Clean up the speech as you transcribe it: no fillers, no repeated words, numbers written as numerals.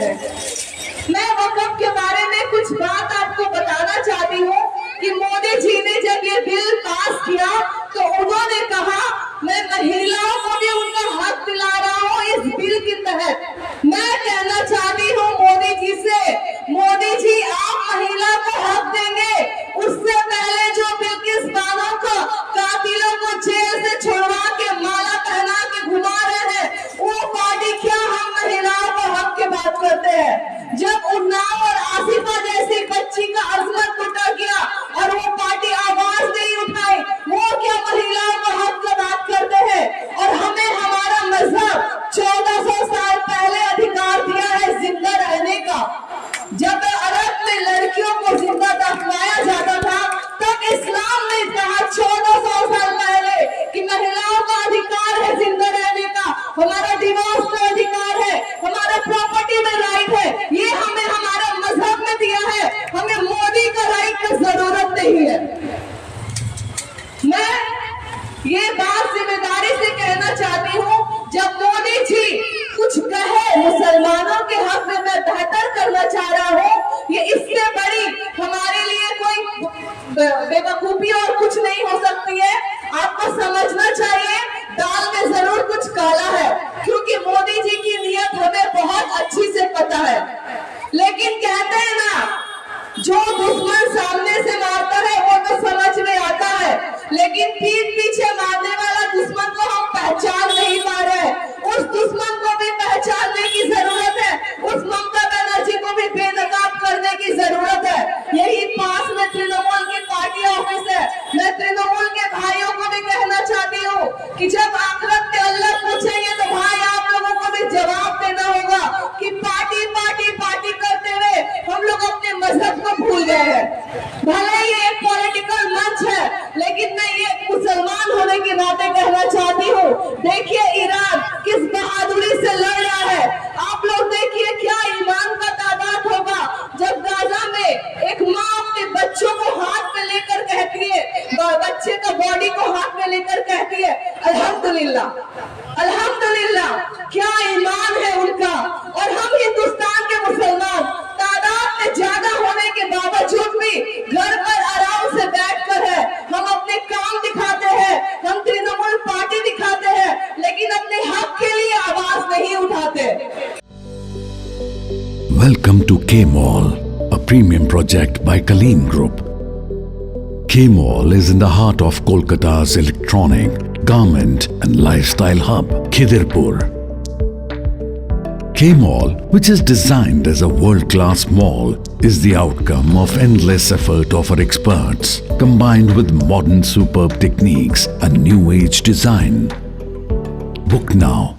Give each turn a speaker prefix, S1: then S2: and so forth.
S1: हैं। मैं वक़्फ़ के बारे में कुछ बात आपको बताना चाहती हूँ कि मोदी जी ने जब ये बिल पास किया तो उन्होंने कहा मैं महिलाओं को भी उनका हक दिला रहा हूँ इस बिल के तहत। मैं कहना चाहती हूँ मोदी जी से, मोदी जी आप महिला को हक देंगे, उससे पहले जो बिल्किस्तानों को कातिलों को जेल से छुड़वा के माला पहना के घुमा रहे हैं, वो पार्टी क्या हम महिलाओं को हक की बात करते हैं? जब उन्नाव और आसिफा जैसी बच्ची का अजमत लुटा गया और वो पार्टी आवाज नहीं उठाई, वो क्या महिलाओं को हक की बात करते हैं? और हमें हमारा मजहब 1400 साल पहले अधिकार दिया है जिंदा रहने का। जब अरब में लड़कियों को जिंदा दफनाया जाता था तब इस्लाम ने कहा 1400 साल पहले कि महिलाओं का अधिकार है जिंदा रहने का, हमारा डिवोर्स का अधिकार है, हमारा प्रॉपर्टी में राइट है, ये हमें हमारा मजहब में दिया है, हमें मोदी का राइट की जरूरत नहीं है। मैं ये बात जिम्मेदारी से कहना चाहती हूँ, जब मोदी जी कुछ कहे मुसलमानों के हक में मैं बेहतर करना चाह रहा हूँ, ये इससे बड़ी हमारे लिए कोई बेवकूफी और कुछ नहीं हो सकती है। आपको समझना चाहिए दाल में जरूर कुछ काला है, क्योंकि मोदी जी की नीयत हमें बहुत अच्छी से पता है। लेकिन कहते हैं ना, जो दुश्मन सामने से मारता है वो तो समझ में आता है, लेकिन पीठ पीछे मारने वाला दुश्मन को हम पहचान नहीं पा रहे। उस दुश्मन को भी पहचानने की जरूरत है, उस ममता बनर्जी को भी बेनकाब करने की जरूरत है। यही पास में तृणमूल की पार्टी ऑफिस है। मैं तृणमूल के भाइयों को भी कहना चाहती हूँ कि जब आखिरत में अल्लाह पूछेंगे तो भाई आप लोगों को भी जवाब देना होगा कि पार्टी पार्टी पार्टी करते हुए हम लोग अपने मजहब को भूल गए हैं। भले ही एक पॉलिटिकल मंच है, लेकिन मैं ये मुसलमान होने के नाते कहना चाहती हूँ, देखिए ईरान किस बहादुरी से लड़ रहा है। आप लोग देखिए क्या ईमान का तादाद होगा जब गाजा में एक माँ अपने बच्चों को हाथ में लेकर कहती है, बच्चे का बॉडी को हाथ में लेकर कहती है अल्हम्दुलिल्लाह अल्हम्दुलिल्लाह। क्या ईमान है उनका। और हम हिंदुस्तान के मुसलमान तादाद में ज्यादा होने के बावजूद भी घर पर आराम से बैठकर है, हम अपने काम दिखाते हैं, हम तृणमूल पार्टी दिखाते हैं, लेकिन अपने हक के लिए आवाज नहीं उठाते।
S2: Welcome to K-Mall, a premium project by Kaleen Group. K-Mall is in the heart of Kolkata's electronic, garment and lifestyle hub, Khidirpur. K-Mall, which is designed as a world-class mall, is the outcome of endless effort of our experts, combined with modern superb techniques and new-age design. Book now